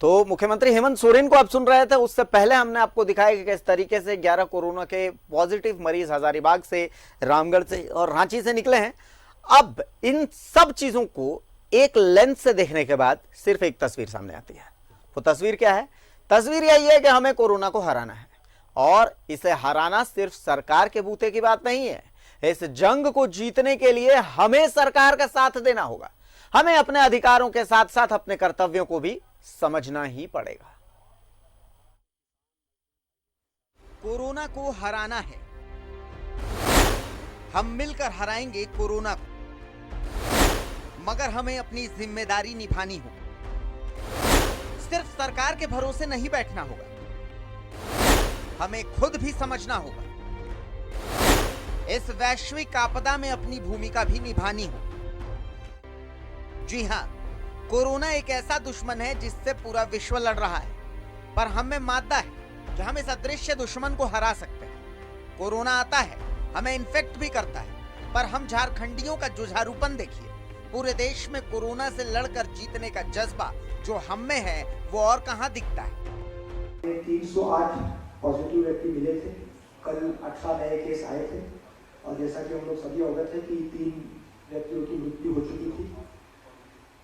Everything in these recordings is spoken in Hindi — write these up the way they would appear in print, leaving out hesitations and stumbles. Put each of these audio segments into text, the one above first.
तो मुख्यमंत्री हेमंत सोरेन को आप सुन रहे थे, उससे पहले हमने आपको दिखाया कि किस तरीके से 11 कोरोना के पॉजिटिव मरीज हजारीबाग से, रामगढ़ से और रांची से निकले हैं। अब इन सब चीजों को एक लेंस से देखने के बाद सिर्फ एक तस्वीर सामने आती है। वो तस्वीर क्या है? तस्वीर यही है कि हमें कोरोना को हराना है, और इसे हराना सिर्फ सरकार के बूते की बात नहीं है। इस जंग को जीतने के लिए हमें सरकार का साथ देना होगा। हमें अपने अधिकारों के साथ साथ अपने कर्तव्यों को भी समझना ही पड़ेगा। कोरोना को हराना है, हम मिलकर हराएंगे कोरोना को, मगर हमें अपनी जिम्मेदारी निभानी होगी। सिर्फ सरकार के भरोसे नहीं बैठना होगा, हमें खुद भी समझना होगा। इस वैश्विक आपदा में अपनी भूमिका भी निभानी होगी। जी हां, कोरोना एक ऐसा दुश्मन है जिससे पूरा विश्व लड़ रहा है, पर हम में मादा है कि हम इस अदृश्य दुश्मन को हरा सकते हैं। कोरोना आता है, हमें इन्फेक्ट भी करता है, पर हम झारखंडियों का जुझारूपन देखिए। पूरे देश में कोरोना से लड़कर जीतने का जज्बा जो हम में है, वो और कहां दिखता है। 308 पॉजिटिव व्यक्ति मिले थे, कल 18 नए केस आए थे, और जैसा कि हम लोग सभी अवगत है कि 3 व्यक्तियों की मृत्यु हो चुकी थी।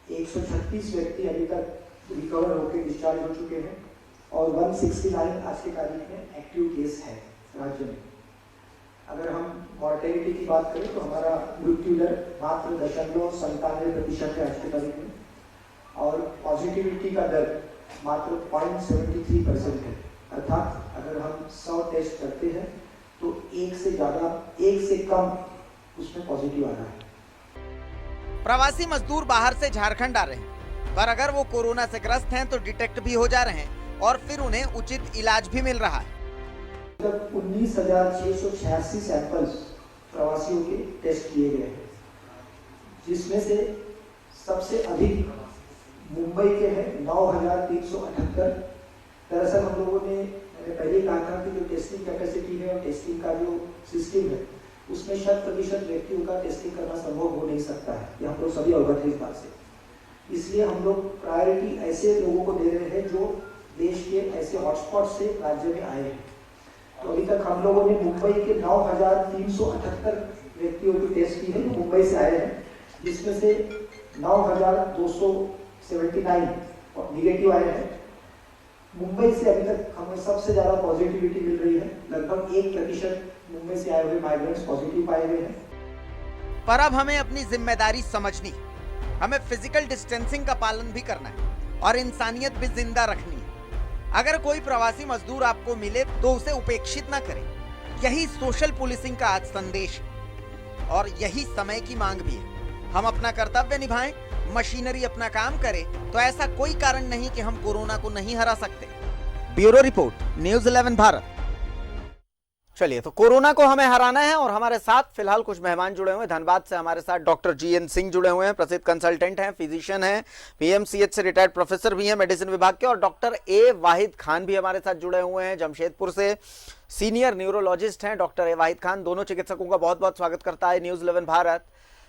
136 व्यक्ति अभी तक रिकवर होकर डिस्चार्ज हो चुके हैं, और 169 आज की तारीख में एक्टिव केस है राज्य में। अगर हम मॉर्टेलिटी की बात करें तो हमारा मृत्यु दर मात्र 0.97% है आज की तारीख में, और पॉजिटिविटी का दर मात्र 0.73% है। अर्थात अगर हम 100 टेस्ट करते हैं तो एक से कम उसमें पॉजिटिव आ रहा है। प्रवासी मजदूर बाहर से झारखंड आ रहे हैं, पर अगर वो कोरोना से ग्रस्त हैं तो डिटेक्ट भी हो जा रहे हैं, और फिर उन्हें उचित इलाज भी मिल रहा है। 19,686 सैंपल्स प्रवासियों के टेस्ट किए गए हैं, जिसमें से सबसे अधिक मुंबई के हैं 9,378। दरअसल हम लोगों ने, मैंने पहले कहा था कि जो टेस्टिंग कैपेसिटी है और टेस्टिंग का जो सिस्टम है, उसमें 100% व्यक्तियों का टेस्टिंग करना संभव हो नहीं सकता है। ये हम लोग सभी अवगत हैं इस बात से। इसलिए हम लोग प्रायोरिटी ऐसे लोगों को दे रहे हैं जो देश के ऐसे हॉटस्पॉट से राज्य में आए हैं। तो अभी तक हम लोगों ने मुंबई के 9,378 व्यक्तियों की टेस्ट की है जो मुंबई से आए हैं, जिसमें से 9,279 निगेटिव आए हैं। मुंबई से अभी तक हमें सबसे ज्यादा पॉजिटिविटी मिल रही है, लगभग 1% मुंबई से आए हुए माइग्रेंट्स पॉजिटिव पाए गए हैं। पर अब हमें अपनी जिम्मेदारी समझनी है, हमें फिजिकल डिस्टेंसिंग का पालन भी करना है और इंसानियत भी जिंदा रखनी है। अगर कोई प्रवासी मजदूर आपको मिले तो उसे उपेक्षित ना करें। यही सोशल पुलिसिंग का आज संदेश है, और यही समय की मांग भी है। हम अपना कर्तव्य निभाएं, मशीनरी अपना काम करे, तो ऐसा कोई कारण नहीं कि हम कोरोना को नहीं हरा सकते। Bureau report, news 11 Bharat. चलिए, तो कोरोना को हमें हराना है, और हमारे साथ फिलहाल कुछ मेहमान जुड़े हुए हैं। धनबाद से हमारे साथ डॉक्टर GN सिंह जुड़े हुए हैं, प्रसिद्ध कंसल्टेंट हैं, फिजिशियन हैं, PMCH से रिटायर्ड प्रोफेसर भी हैं मेडिसिन विभाग के, और डॉक्टर A वाहिद खान भी हमारे साथ जुड़े हुए हैं, जमशेदपुर से सीनियर न्यूरोलॉजिस्ट हैं। डॉक्टर A वाहिद खान, दोनों चिकित्सकों का बहुत बहुत स्वागत करता है न्यूज़ 11 भारत।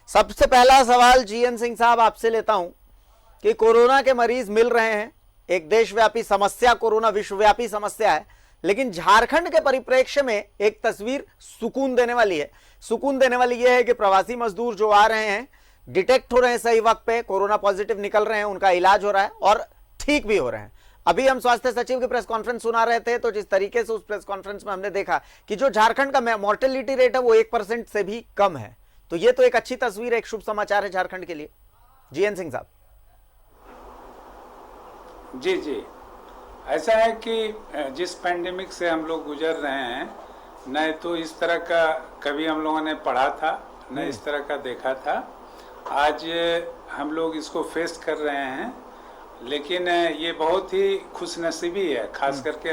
सबसे पहला सवाल GN सिंह साहब आपसे लेता हूं कि कोरोना के मरीज मिल रहे हैं, एक देशव्यापी समस्या, कोरोना विश्वव्यापी समस्या है, लेकिन झारखंड के परिप्रेक्ष्य में एक तस्वीर सुकून देने वाली है। सुकून देने वाली यह है कि प्रवासी मजदूर जो आ रहे हैं, डिटेक्ट हो रहे हैं सही वक्त पे, कोरोना पॉजिटिव निकल रहे हैं, उनका इलाज हो रहा है और ठीक भी हो रहे हैं। अभी हम स्वास्थ्य सचिव की प्रेस कॉन्फ्रेंस सुना रहे थे, तो जिस तरीके से उस प्रेस कॉन्फ्रेंस में हमने देखा कि जो झारखंड का मॉर्टेलिटी रेट है वो 1% से भी कम है, तो ये तो एक अच्छी तस्वीर है, एक शुभ समाचार है झारखंड के लिए। GN सिंह साहब। जी, ऐसा है कि जिस पैंडेमिक से हम लोग गुजर रहे हैं, न तो इस तरह का कभी हम लोगों ने पढ़ा था, न इस तरह का देखा था। आज हम लोग इसको फेस कर रहे हैं, लेकिन ये बहुत ही खुशनसीबी है, खास करके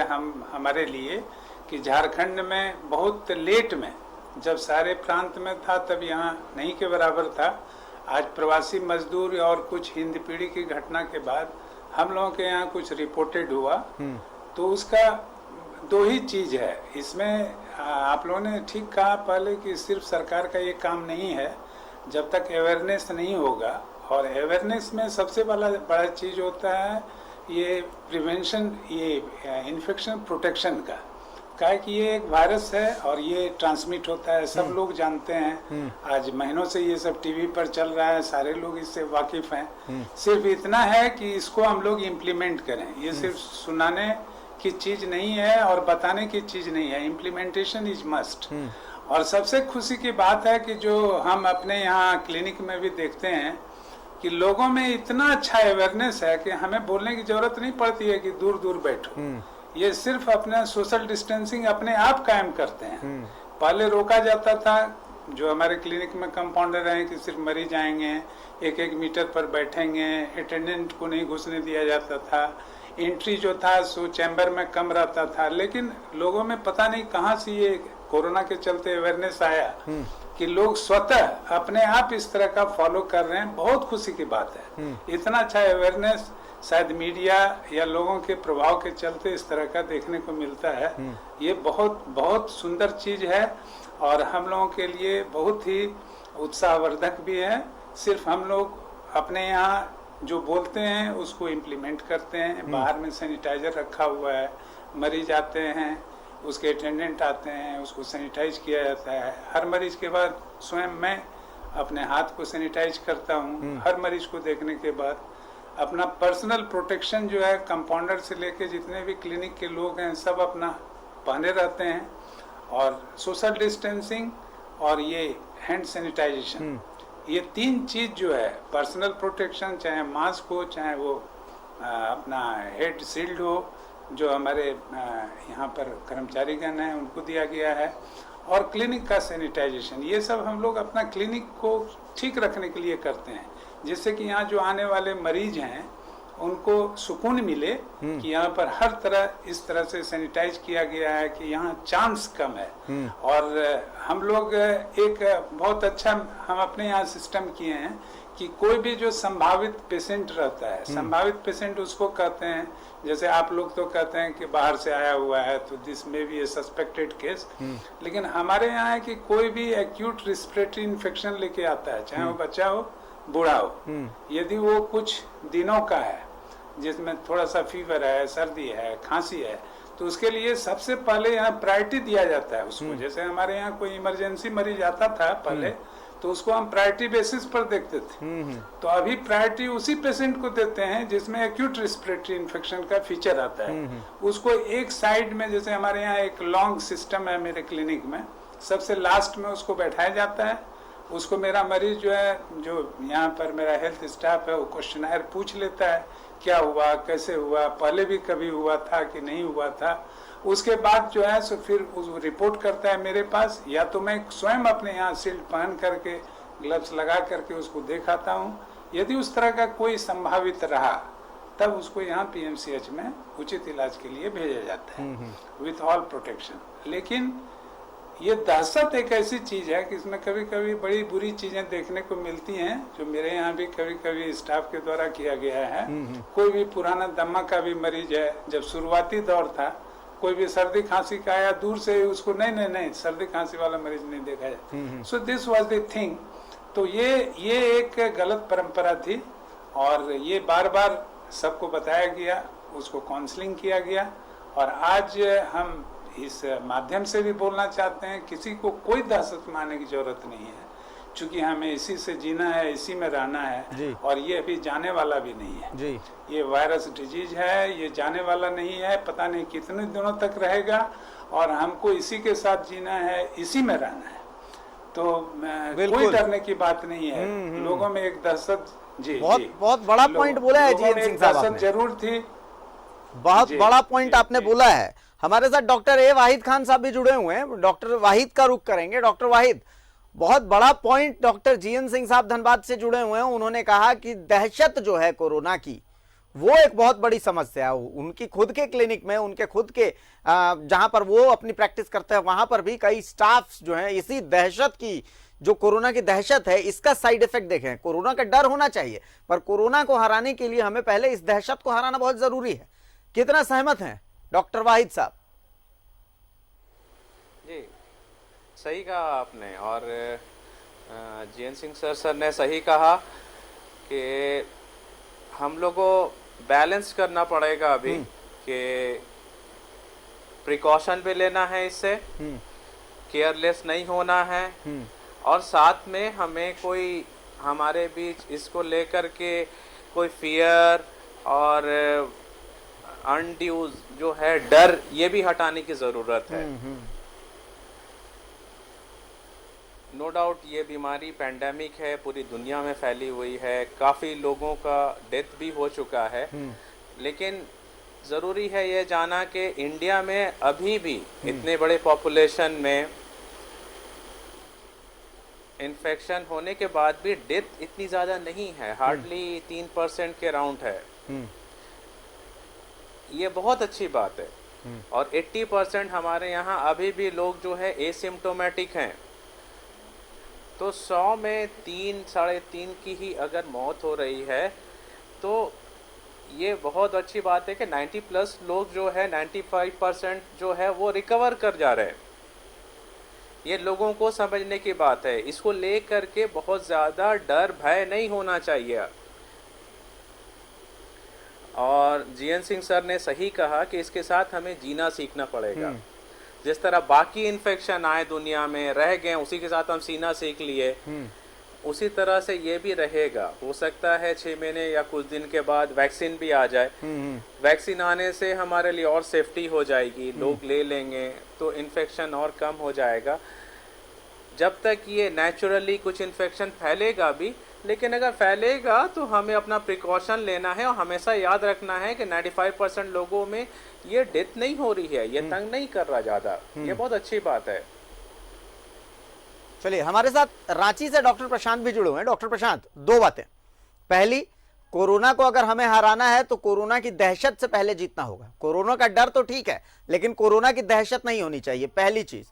हमारे लिए, कि झारखंड में बहुत लेट में, जब सारे प्रांत में था तब यहाँ नहीं के बराबर था। आज प्रवासी मजदूर और कुछ हिंद पीढ़ी की घटना के बाद हम लोगों के यहाँ कुछ रिपोर्टेड हुआ, तो उसका दो ही चीज है इसमें। आप लोगों ने ठीक कहा पहले कि सिर्फ सरकार का ये काम नहीं है, जब तक अवेयरनेस नहीं होगा, और अवेयरनेस में सबसे बड़ा चीज होता है ये प्रिवेंशन, ये इन्फेक्शन प्रोटेक्शन का है कि ये एक वायरस है और ये ट्रांसमिट होता है, सब लोग जानते हैं। आज महीनों से ये सब टीवी पर चल रहा है, सारे लोग इससे वाकिफ हैं। सिर्फ इतना है कि इसको हम लोग इम्प्लीमेंट करें। ये सिर्फ सुनाने की चीज नहीं है और बताने की चीज नहीं है, इम्प्लीमेंटेशन इज मस्ट। और सबसे खुशी की बात है कि जो हम अपने यहाँ क्लिनिक में भी देखते हैं कि लोगों में इतना अच्छा अवेयरनेस है कि हमें बोलने की जरूरत नहीं पड़ती है कि दूर दूर बैठो। ये सिर्फ अपना सोशल डिस्टेंसिंग अपने आप कायम करते हैं। पहले रोका जाता था, जो हमारे क्लिनिक में कंपाउंडर हैं, कि सिर्फ मरीज आएंगे, 1-1 मीटर पर बैठेंगे, अटेंडेंट को नहीं घुसने दिया जाता था, एंट्री जो था सो चैम्बर में कम रहता था। लेकिन लोगों में पता नहीं कहाँ से ये कोरोना के चलते अवेयरनेस आया कि लोग स्वतः अपने आप इस तरह का फॉलो कर रहे हैं। बहुत खुशी की बात है। इतना अच्छा अवेयरनेस शायद मीडिया या लोगों के प्रभाव के चलते इस तरह का देखने को मिलता है। ये बहुत बहुत सुंदर चीज है और हम लोगों के लिए बहुत ही उत्साहवर्धक भी है। सिर्फ हम लोग अपने यहाँ जो बोलते हैं उसको इम्प्लीमेंट करते हैं। बाहर में सैनिटाइजर रखा हुआ है, मरीज आते हैं, उसके अटेंडेंट आते हैं, उसको सैनिटाइज किया जाता है। हर मरीज के बाद स्वयं मैं अपने हाथ को सैनिटाइज करता हूँ। हर मरीज को देखने के बाद अपना पर्सनल प्रोटेक्शन जो है, कंपाउंडर से लेके जितने भी क्लिनिक के लोग हैं सब अपना पहने रहते हैं। और सोशल डिस्टेंसिंग और ये हैंड सैनिटाइजेशन, ये 3 चीज जो है, पर्सनल प्रोटेक्शन, चाहे मास्क हो, चाहे वो अपना हेड शील्ड हो जो हमारे यहाँ पर कर्मचारीगण हैं उनको दिया गया है, और क्लिनिक का सैनिटाइजेशन, ये सब हम लोग अपना क्लिनिक को ठीक रखने के लिए करते हैं, जिससे कि यहाँ जो आने वाले मरीज हैं उनको सुकून मिले कि यहाँ पर हर तरह इस तरह से सैनिटाइज किया गया है कि यहाँ चांस कम है। और हम लोग एक बहुत अच्छा हम अपने यहाँ सिस्टम किए हैं कि कोई भी जो संभावित पेशेंट रहता है, संभावित पेशेंट उसको कहते हैं, जैसे आप लोग तो कहते हैं कि बाहर से आया हुआ है तो दिस में भी ए सस्पेक्टेड केस, लेकिन हमारे यहाँ है कि कोई भी एक्यूट रिस्पिरेटरी इन्फेक्शन लेके आता है, चाहे वो बच्चा हो बूढ़ा हो, यदि वो कुछ दिनों का है जिसमें थोड़ा सा फीवर है, सर्दी है, खांसी है, तो उसके लिए सबसे पहले यहाँ प्रायोरिटी दिया जाता है उसको। जैसे हमारे यहाँ कोई इमरजेंसी मरीज आता था पहले, तो उसको हम प्रायोरिटी बेसिस पर देखते थे। तो अभी प्रायोरिटी उसी पेशेंट को देते हैं जिसमें एक्यूट रिस्पिरेटरी इन्फेक्शन का फीचर आता है। उसको एक साइड में, जैसे हमारे यहाँ एक लॉन्ग सिस्टम है मेरे क्लिनिक में, सबसे लास्ट में उसको बैठाया जाता है। उसको मेरा मरीज जो है, जो यहाँ पर मेरा हेल्थ स्टाफ है, वो क्वेश्चनर पूछ लेता है क्या हुआ, कैसे हुआ, पहले भी कभी हुआ था कि नहीं हुआ था। उसके बाद जो है सो फिर उस रिपोर्ट करता है मेरे पास, या तो मैं स्वयं अपने यहाँ शील्ड पहन करके, ग्लव्स लगा करके उसको दिखाता हूँ। यदि उस तरह का कोई संभावित रहा तब उसको यहाँ पीएमसीएच में उचित इलाज के लिए भेजा जाता है विथ ऑल प्रोटेक्शन। लेकिन ये दहशत एक ऐसी चीज है कि इसमें कभी कभी बड़ी बुरी चीजें देखने को मिलती हैं, जो मेरे यहाँ भी कभी कभी स्टाफ के द्वारा किया गया है। कोई भी पुराना दमा का भी मरीज है, जब शुरुआती दौर था, कोई भी सर्दी खांसी का आया, दूर से उसको नहीं सर्दी खांसी वाला मरीज नहीं देखा जाए। So this was the thing. तो ये एक गलत परंपरा थी और ये बार बार सबको बताया गया, उसको काउंसलिंग किया गया। और आज हम इस माध्यम से भी बोलना चाहते हैं, किसी को कोई दहशत मानने की जरूरत नहीं है, क्योंकि हमें इसी से जीना है, इसी में रहना है। और ये अभी जाने वाला भी नहीं है जी। ये वायरस डिजीज है, ये जाने वाला नहीं है, पता नहीं कितने दिनों तक रहेगा, और हमको इसी के साथ जीना है, इसी में रहना है। तो कोई डरने की बात नहीं है। लोगों में एक दहशत, जी बहुत बड़ा पॉइंट बोला है जी सिंह साहब आपने। जरूर थी, बहुत बड़ा पॉइंट आपने बोला है। हमारे साथ डॉक्टर ए वाहिद खान साहब भी जुड़े हुए हैं, डॉक्टर वाहिद का रुख करेंगे। डॉक्टर वाहिद, बहुत बड़ा पॉइंट डॉक्टर जीएन सिंह साहब धनबाद से जुड़े हुए हैं। उन्होंने कहा कि दहशत जो है कोरोना की, वो एक बहुत बड़ी समस्या है। उनकी खुद के क्लिनिक में, उनके खुद के जहां पर वो अपनी प्रैक्टिस करते हैं, वहां पर भी कई स्टाफ जो है इसी दहशत की, जो कोरोना की दहशत है, इसका साइड इफेक्ट देखें। कोरोना का डर होना चाहिए, पर कोरोना को हराने के लिए हमें पहले इस दहशत को हराना बहुत जरूरी है। कितना सहमत हैं डॉक्टर वाहिद साहब? जी, सही कहा आपने। और जीएन सिंह सर ने सही कहा कि हम लोगों बैलेंस करना पड़ेगा अभी कि प्रिकॉशन भी लेना है, इससे केयरलेस नहीं होना है, और साथ में हमें कोई हमारे बीच इसको लेकर के कोई फियर और अनड्यूज जो है डर, ये भी हटाने की ज़रूरत है। नो डाउट ये बीमारी पैंडेमिक है, पूरी दुनिया में फैली हुई है, काफ़ी लोगों का डेथ भी हो चुका है, लेकिन ज़रूरी है ये जाना कि इंडिया में अभी भी इतने बड़े पॉपुलेशन में इन्फेक्शन होने के बाद भी डेथ इतनी ज़्यादा नहीं है, हार्डली 3% के राउंड है। ये बहुत अच्छी बात है। और 80% हमारे यहाँ अभी भी लोग जो है एसिम्प्टोमेटिक हैं, तो 100 में 3 साढ़े 3 की ही अगर मौत हो रही है तो ये बहुत अच्छी बात है कि 90+ लोग जो है 95% जो है वो रिकवर कर जा रहे हैं। ये लोगों को समझने की बात है, इसको लेकर के बहुत ज़्यादा डर भय नहीं होना चाहिए। और जीएन सिंह सर ने सही कहा कि इसके साथ हमें जीना सीखना पड़ेगा। जिस तरह बाकी इन्फेक्शन आए दुनिया में रह गए, उसी के साथ हम सीना सीख लिए, उसी तरह से ये भी रहेगा। हो सकता है 6 महीने या कुछ दिन के बाद वैक्सीन भी आ जाए। वैक्सीन आने से हमारे लिए और सेफ्टी हो जाएगी, लोग ले लेंगे तो इन्फेक्शन और कम हो जाएगा। जब तक ये नेचुरली कुछ इन्फेक्शन फैलेगा भी, लेकिन अगर फैलेगा तो हमें अपना प्रिकॉशन लेना है और हमेशा याद रखना है कि 95% लोगों में ये डेथ नहीं हो रही है, ये तंग नहीं कर रहा ज़्यादा। ये बहुत अच्छी बात है। चलिए, हमारे साथ रांची से डॉक्टर प्रशांत भी जुड़े हुए हैं। डॉक्टर प्रशांत, 2 बातें। पहली, कोरोना को अगर हमें हराना है तो कोरोना की दहशत से पहले जीतना होगा। कोरोना का डर तो ठीक है, लेकिन कोरोना की दहशत नहीं होनी चाहिए, पहली चीज।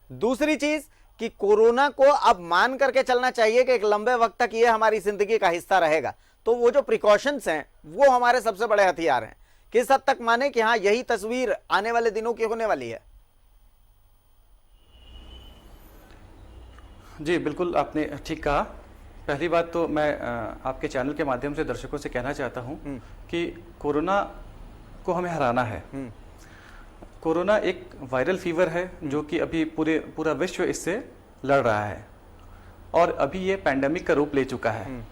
दूसरी चीज कि कोरोना को अब मान करके चलना चाहिए कि एक लंबे वक्त तक ये हमारी जिंदगी का हिस्सा रहेगा। तो वो जो प्रिकॉशंस हैं वो हमारे सबसे बड़े हथियार हैं। किस हद तक माने कि हाँ, यही तस्वीर आने वाले दिनों की होने वाली है? जी बिल्कुल, आपने ठीक कहा। पहली बात तो मैं आपके चैनल के माध्यम से दर्शकों से कहना चाहता हूं कि कोरोना को हमें हराना है। कोरोना एक वायरल फीवर है जो कि अभी पूरा विश्व इससे लड़ रहा है और अभी ये पैंडेमिक का रूप ले चुका है।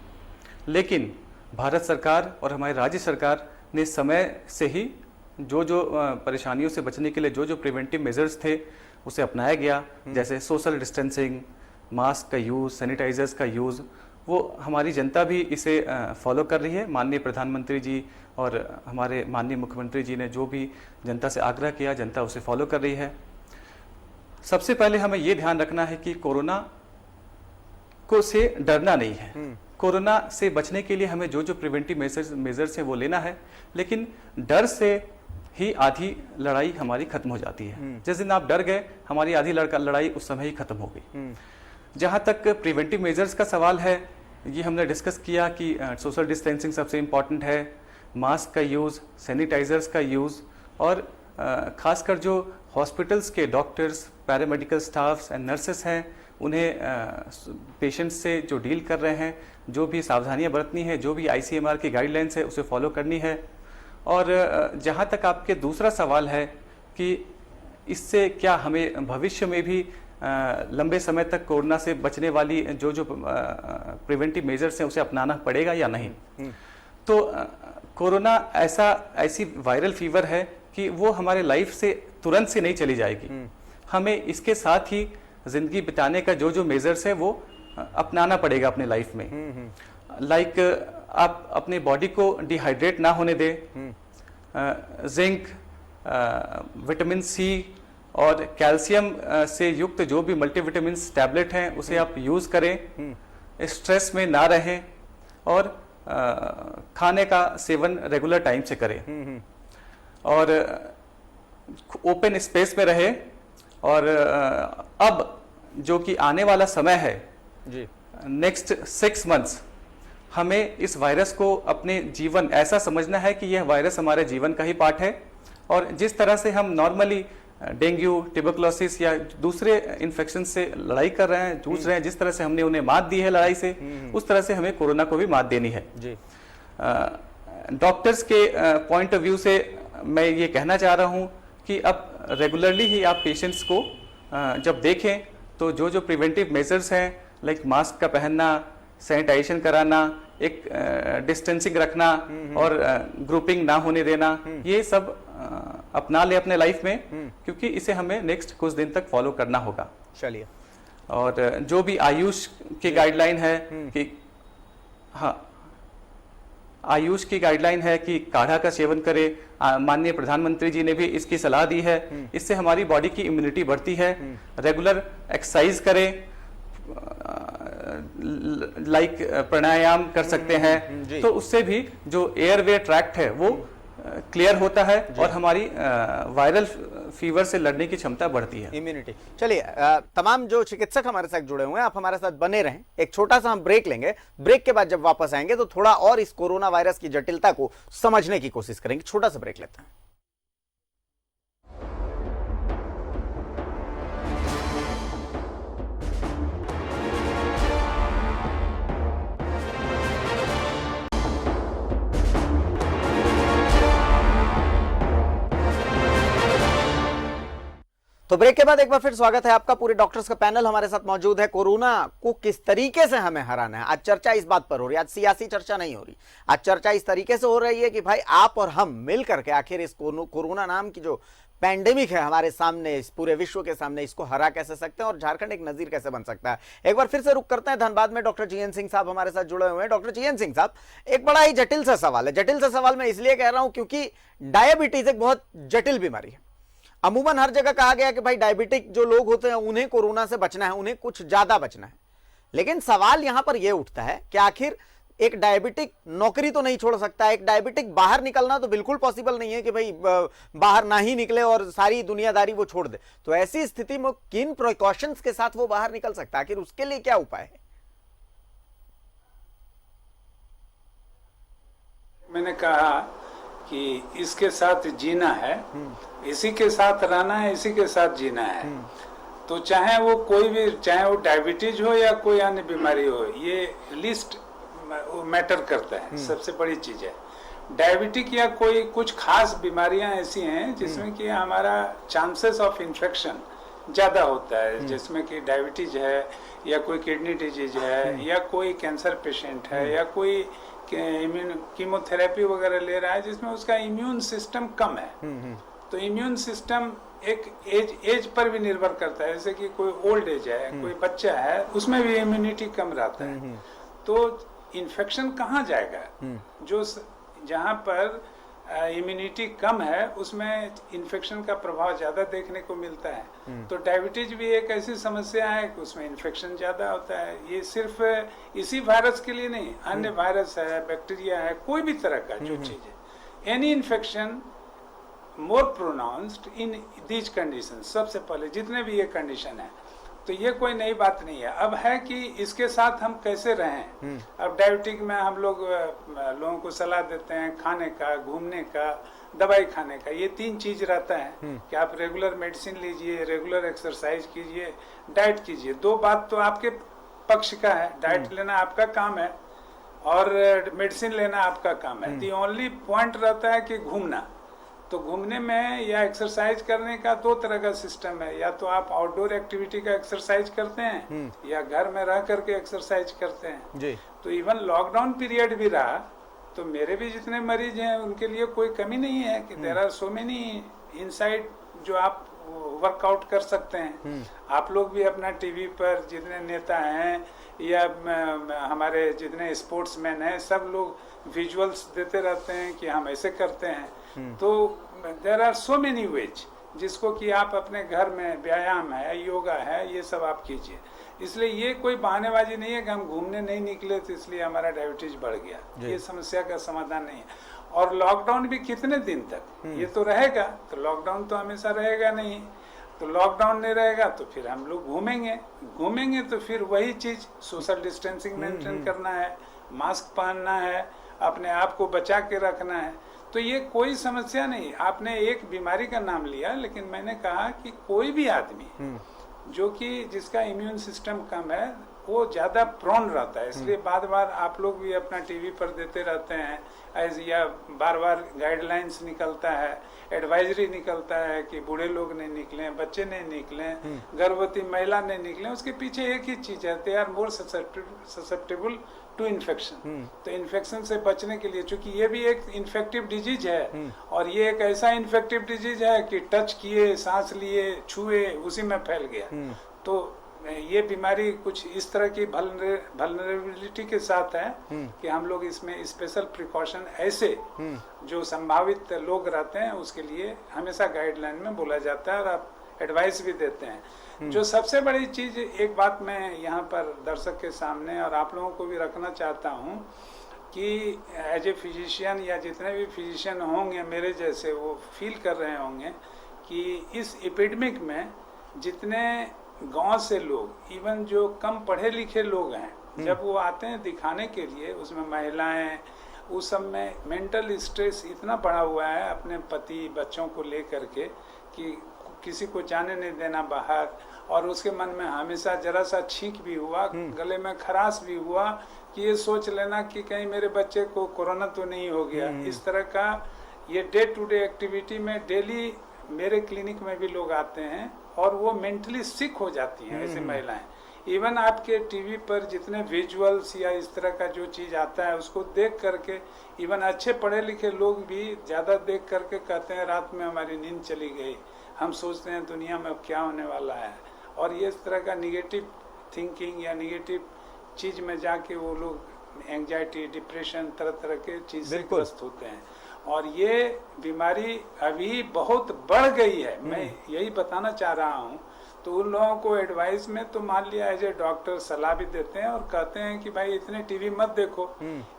लेकिन भारत सरकार और हमारी राज्य सरकार ने समय से ही जो परेशानियों से बचने के लिए जो प्रिवेंटिव मेजर्स थे उसे अपनाया गया, जैसे सोशल डिस्टेंसिंग, मास्क का यूज़, सैनिटाइजर्स का यूज़, वो हमारी जनता भी इसे फॉलो कर रही है। माननीय प्रधानमंत्री जी और हमारे माननीय मुख्यमंत्री जी ने जो भी जनता से आग्रह किया, जनता उसे फॉलो कर रही है। सबसे पहले हमें ये ध्यान रखना है कि कोरोना को से डरना नहीं है। कोरोना से बचने के लिए हमें जो प्रिवेंटिव मेजर्स है वो लेना है, लेकिन डर से ही आधी लड़ाई हमारी खत्म हो जाती है। जिस दिन आप डर गए, हमारी आधी लड़ाई उस समय ही खत्म हो गई। जहाँ तक प्रिवेंटिव मेजर्स का सवाल है, ये हमने डिस्कस किया कि सोशल डिस्टेंसिंग सबसे इम्पॉर्टेंट है, मास्क का यूज़, सैनिटाइजर्स का यूज़, और ख़ासकर जो हॉस्पिटल्स के doctors, paramedical staffs and nurses हैं, उन्हें पेशेंट्स से जो डील कर रहे हैं, जो भी सावधानियां बरतनी है, जो भी ICMR की गाइडलाइंस है उसे फॉलो करनी है। और जहाँ तक आपके दूसरा सवाल है कि इससे क्या हमें भविष्य में भी लंबे समय तक कोरोना से बचने वाली जो प्रिवेंटिव मेजर्स हैं उसे अपनाना पड़ेगा या नहीं, तो कोरोना ऐसी वायरल फीवर है कि वो हमारे लाइफ से तुरंत से नहीं चली जाएगी। हमें इसके साथ ही जिंदगी बिताने का जो मेजर्स है वो अपनाना पड़ेगा अपने लाइफ में। लाइक आप अपने बॉडी को डिहाइड्रेट ना होने दें, जिंक, विटामिन सी और कैल्शियम से युक्त जो भी मल्टीविटामिन टैबलेट हैं उसे आप यूज़ करें, स्ट्रेस में ना रहें और खाने का सेवन रेगुलर टाइम से करें और ओपन स्पेस में रहे। और अब जो कि आने वाला समय है जी, नेक्स्ट 6 मंथ्स, हमें इस वायरस को अपने जीवन ऐसा समझना है कि यह वायरस हमारे जीवन का ही पार्ट है। और जिस तरह से हम नॉर्मली डेंगू, ट्यूबरकुलोसिस या दूसरे इन्फेक्शन से लड़ाई कर रहे हैं, जूझ रहे हैं, जिस तरह से हमने उन्हें मात दी है लड़ाई से, उस तरह से हमें कोरोना को भी मात देनी है जी। डॉक्टर्स के पॉइंट ऑफ व्यू से मैं ये कहना चाह रहा हूँ कि अब रेगुलरली ही आप पेशेंट्स को जब देखें तो जो जो प्रिवेंटिव मेजर्स हैं, लाइक मास्क का पहनना, सैनिटाइजेशन कराना, एक डिस्टेंसिंग रखना और ग्रुपिंग ना होने देना, ये सब अपना ले अपने लाइफ में, क्योंकि इसे हमें नेक्स्ट कुछ दिन तक फॉलो करना होगा। चलिए, और जो भी आयुष की गाइडलाइन है कि हाँ, आयुष की गाइडलाइन है कि काढ़ा का सेवन करें, माननीय प्रधानमंत्री जी ने भी इसकी सलाह दी है। इससे हमारी बॉडी की इम्यूनिटी बढ़ती है। रेगुलर एक्सरसाइज करें, लाइक प्राणायाम कर सकते हैं, तो उससे भी जो एयरवे ट्रैक्ट है वो क्लियर होता है और हमारी वायरल फीवर से लड़ने की क्षमता बढ़ती है, इम्यूनिटी। चलिए, तमाम जो चिकित्सक हमारे साथ जुड़े हुए हैं, आप हमारे साथ बने रहें। एक छोटा सा हम ब्रेक लेंगे। ब्रेक के बाद जब वापस आएंगे तो थोड़ा और इस कोरोना वायरस की जटिलता को समझने की कोशिश करेंगे। छोटा सा ब्रेक लेते हैं। तो ब्रेक के बाद एक बार फिर स्वागत है आपका। पूरे डॉक्टर्स का पैनल हमारे साथ मौजूद है। कोरोना को किस तरीके से हमें हराना है, आज चर्चा इस बात पर हो रही है। आज सियासी चर्चा नहीं हो रही, आज चर्चा इस तरीके से हो रही है कि भाई आप और हम मिल करके आखिर इस कोरोना नाम की जो पैंडेमिक है हमारे सामने, इस पूरे विश्व के सामने, इसको हरा कैसे सकते हैं और झारखंड एक नजीर कैसे बन सकता है। एक बार फिर से रुक करते हैं धनबाद में। डॉक्टर जीएन सिंह साहब हमारे साथ जुड़े हुए हैं। डॉक्टर जीएन सिंह साहब, एक बड़ा ही जटिल सा सवाल है। जटिल सा सवाल मैं इसलिए कह रहा हूं क्योंकि डायबिटीज एक बहुत जटिल बीमारी है। अमूमन हर जगह कहा गया कि भाई डायबिटिक जो लोग होते हैं उन्हें कोरोना से बचना है, उन्हें कुछ ज्यादा बचना है। लेकिन सवाल यहां पर यह उठता है कि आखिर एक डायबिटिक नौकरी तो नहीं छोड़ सकता, एक डायबिटिक बाहर निकलना तो बिल्कुल पॉसिबल नहीं है कि भाई बाहर ना ही निकले और सारी दुनियादारी वो छोड़ दे। तो ऐसी स्थिति में किन प्रिकॉशंस के साथ वो बाहर निकल सकता है, आखिर उसके लिए क्या उपाय है? मैंने कहा कि इसके साथ जीना है, इसी के साथ रहना है, इसी के साथ जीना है। तो चाहे वो कोई भी, चाहे वो डायबिटीज हो या कोई अन्य बीमारी हो, ये लिस्ट मैटर करता है। सबसे बड़ी चीज है डायबिटिक या कोई कुछ खास बीमारियां ऐसी हैं जिसमें कि हमारा चांसेस ऑफ इन्फेक्शन ज्यादा होता है, जिसमें कि डायबिटीज है या कोई किडनी डिजीज है या कोई कैंसर पेशेंट है या कोई कीमोथेरेपी वगैरह ले रहा है जिसमें उसका इम्यून सिस्टम कम है। तो इम्यून सिस्टम एक एज पर भी निर्भर करता है। जैसे कि कोई ओल्ड एज है, कोई बच्चा है, उसमें भी इम्यूनिटी कम रहता है। तो इन्फेक्शन कहाँ जाएगा? जो जहाँ पर इम्यूनिटी कम है उसमें इन्फेक्शन का प्रभाव ज्यादा देखने को मिलता है। तो डायबिटीज भी एक ऐसी समस्या है कि उसमें इन्फेक्शन ज्यादा होता है। ये सिर्फ इसी वायरस के लिए नहीं, अन्य वायरस है, बैक्टीरिया है, कोई भी तरह का जो चीज है, any infection more pronounced in these condition. सबसे पहले जितने भी ये कंडीशन है, तो ये कोई नई बात नहीं है। अब है कि इसके साथ हम कैसे रहें। अब डायबिटिक में हम लोगों को सलाह देते हैं खाने का, घूमने का, दवाई खाने का। ये तीन चीज रहता है कि आप रेगुलर मेडिसिन लीजिए, रेगुलर एक्सरसाइज कीजिए, डाइट कीजिए। दो बात तो आपके पक्ष का है, डाइट लेना आपका काम है और मेडिसिन लेना आपका काम है। दी ओनली पॉइंट रहता है कि घूमना। तो घूमने में या एक्सरसाइज करने का दो तरह का सिस्टम है। या तो आप आउटडोर एक्टिविटी का एक्सरसाइज करते हैं या घर में रह करके एक्सरसाइज करते हैं जी। तो इवन लॉकडाउन पीरियड भी रहा तो मेरे भी जितने मरीज हैं उनके लिए कोई कमी नहीं है कि there are so many inside जो आप वर्कआउट कर सकते हैं। आप लोग भी अपना टीवी पर जितने नेता हैं या हमारे जितने स्पोर्ट्समैन हैं, सब लोग विजुअल्स देते रहते हैं कि हम ऐसे करते हैं। तो there are so many ways जिसको कि आप अपने घर में व्यायाम है, योगा है, ये सब आप कीजिए। इसलिए ये कोई बहानेबाजी नहीं है कि हम घूमने नहीं निकले तो इसलिए हमारा डायबिटीज बढ़ गया। ये समस्या का समाधान नहीं है। और लॉकडाउन भी कितने दिन तक ये तो रहेगा, तो लॉकडाउन तो हमेशा रहेगा नहीं। तो लॉकडाउन नहीं रहेगा तो फिर हम लोग घूमेंगे तो फिर वही चीज सोशल डिस्टेंसिंग मेंटेन करना है, मास्क पहनना है, अपने आप को बचा के रखना है। तो ये कोई समस्या नहीं। आपने एक बीमारी का नाम लिया, लेकिन मैंने कहा कि कोई भी आदमी जो कि जिसका इम्यून सिस्टम कम है, वो ज़्यादा प्रोन रहता है, इसलिए बार बार आप लोग भी अपना टीवी पर देते रहते हैं ऐसे, या बार बार गाइडलाइंस निकलता है, एडवाइजरी निकलता है कि बूढ़े लोग नहीं निकलें, बच्चे नहीं निकलें, गर्भवती महिला नहीं निकलें। उसके पीछे एक ही चीज़ है, they are more susceptible to infection. तो इन्फेक्शन से बचने के लिए, चूंकि ये भी एक इन्फेक्टिव डिजीज है और ये एक ऐसा इन्फेक्टिव डिजीज है कि टच किए, सांस लिए, छुए, उसी में फैल गया। तो ये बीमारी कुछ इस तरह की वल्नरेबिलिटी के साथ है कि हम लोग इसमें स्पेशल प्रिकॉशन ऐसे जो संभावित लोग रहते हैं उसके लिए हमेशा गाइडलाइन में बोला जाता है और आप एडवाइस भी देते हैं। जो सबसे बड़ी चीज, एक बात मैं यहाँ पर दर्शक के सामने और आप लोगों को भी रखना चाहता हूँ कि एज ए फिजिशियन या जितने भी फिजिशियन होंगे मेरे जैसे, वो फील कर रहे होंगे कि इस एपिडेमिक में जितने गांव से लोग, इवन जो कम पढ़े लिखे लोग हैं, जब वो आते हैं दिखाने के लिए, उसमें महिलाएं, उस सब में मेंटल स्ट्रेस इतना बढ़ा हुआ है अपने पति बच्चों को लेकर के कि किसी को जाने नहीं देना बाहर, और उसके मन में हमेशा जरा सा छींक भी हुआ, गले में खराश भी हुआ कि ये सोच लेना कि कहीं मेरे बच्चे को कोरोना तो नहीं हो गया। इस तरह का ये डे टू डे एक्टिविटी में डेली मेरे क्लिनिक में भी लोग आते हैं और वो मेंटली सिक हो जाती हैं ऐसी महिलाएं। इवन आपके टीवी पर जितने विजुअल्स या इस तरह का जो चीज आता है उसको देख करके इवन अच्छे पढ़े लिखे लोग भी ज्यादा देख करके कहते हैं रात में हमारी नींद चली गई, हम सोचते हैं दुनिया में अब क्या होने वाला है। और ये इस तरह का निगेटिव थिंकिंग या निगेटिव चीज में जाके वो लोग एंजाइटी, डिप्रेशन, तरह तरह के चीज से ग्रस्त होते हैं। और ये बीमारी अभी बहुत बढ़ गई है, मैं यही बताना चाह रहा हूँ। तो उन लोगों को एडवाइस में तो मान लिया एज ए डॉक्टर सलाह भी देते हैं और कहते हैं कि भाई इतने टीवी मत देखो,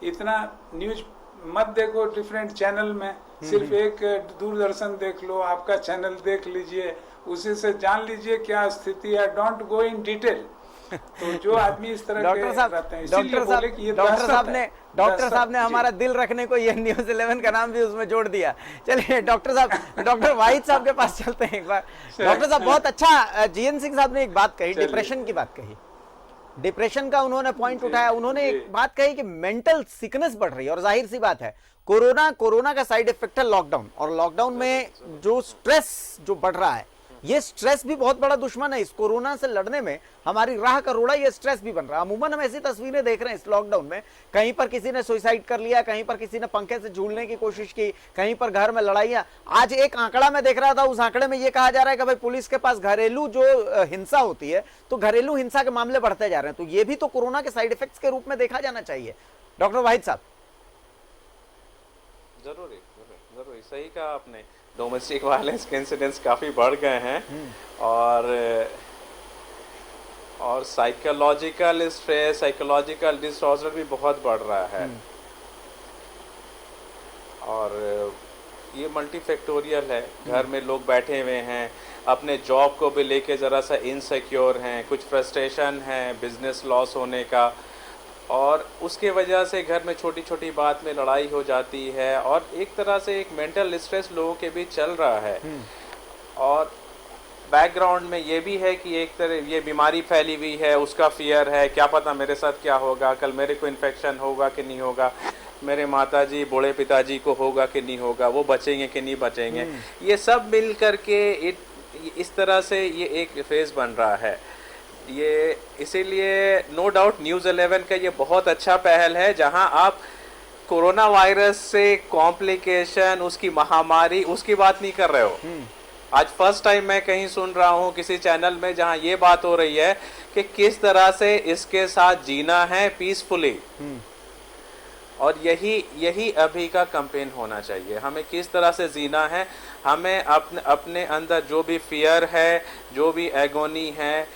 इतना न्यूज मत देखो डिफरेंट चैनल में, सिर्फ एक दूरदर्शन देख लो, आपका चैनल देख लीजिए, उसी से जान लीजिए क्या स्थिति है, डोंट गो इन डिटेल। तो जो आदमी इस तरह के रहते हैं, डॉक्टर साहब ने हमारा दिल रखने को ये न्यूज़ 11 का नाम भी उसमें जोड़ दिया। चलिए डॉक्टर साहब, डॉक्टर वाहिद साहब के पास चलते हैं एक बार। डॉक्टर साहब, बहुत अच्छा जीएन सिंह साहब ने एक बात कही, डिप्रेशन की बात कही, डिप्रेशन का उन्होंने पॉइंट उठाया। उन्होंने एक बात कही कि मेंटल सिकनेस बढ़ रही है, और जाहिर सी बात है कोरोना का साइड इफेक्ट है लॉकडाउन, और लॉकडाउन में जो स्ट्रेस जो बढ़ रहा है, ये स्ट्रेस भी बहुत बड़ा दुश्मन है। इस कोरोना से लड़ने में हमारी राह का रोड़ा ये स्ट्रेस भी बन रहा है। अमूमन हम ऐसी तस्वीरें देख रहे हैं इस लॉकडाउन में, कहीं पर किसी ने सुसाइड कर लिया, कहीं पर किसी ने पंखे से झूलने की कोशिश की, कहीं पर घर में लड़ाइयां। आज एक आंकड़ा मैं देख रहा था, उस आंकड़े में ये कहा जा रहा है कि भाई पुलिस के पास घरेलू जो हिंसा होती है, तो घरेलू हिंसा के मामले बढ़ते जा रहे हैं। तो ये भी तो कोरोना के साइड इफेक्ट्स के रूप में देखा जाना चाहिए। डॉक्टर वाहिद साहब। जरूरी सही कहा आपने, डोमेस्टिक वायलेंस के इंसिडेंट्स काफ़ी बढ़ गए हैं, और साइकोलॉजिकल स्ट्रेस, साइकोलॉजिकल डिसऑर्डर भी बहुत बढ़ रहा है। और ये मल्टीफैक्टोरियल है, घर में लोग बैठे हुए हैं, अपने जॉब को भी लेके ज़रा सा इनसिक्योर हैं, कुछ फ्रस्ट्रेशन है बिजनेस लॉस होने का, और उसके वजह से घर में छोटी छोटी बात में लड़ाई हो जाती है, और एक तरह से एक मेंटल स्ट्रेस लोगों के बीच चल रहा है। और बैकग्राउंड में ये भी है कि एक तरह ये बीमारी फैली हुई है, उसका फियर है, क्या पता मेरे साथ क्या होगा, कल मेरे को इन्फेक्शन होगा कि नहीं होगा, मेरे माताजी बूढ़े पिताजी को होगा कि नहीं होगा, वो बचेंगे कि नहीं बचेंगे। ये सब मिल करके इस तरह से ये एक फेज बन रहा है। ये इसीलिए नो डाउट न्यूज़ 11 का ये बहुत अच्छा पहल है, जहां आप कोरोना वायरस से कॉम्प्लिकेशन, उसकी महामारी, उसकी बात नहीं कर रहे हो। आज फर्स्ट टाइम मैं कहीं सुन रहा हूँ किसी चैनल में जहां ये बात हो रही है कि किस तरह से इसके साथ जीना है पीसफुली। और यही अभी का कैंपेन होना चाहिए, हमें किस तरह से जीना है, हमें अपने अंदर जो भी फियर है, जो भी एगोनी है,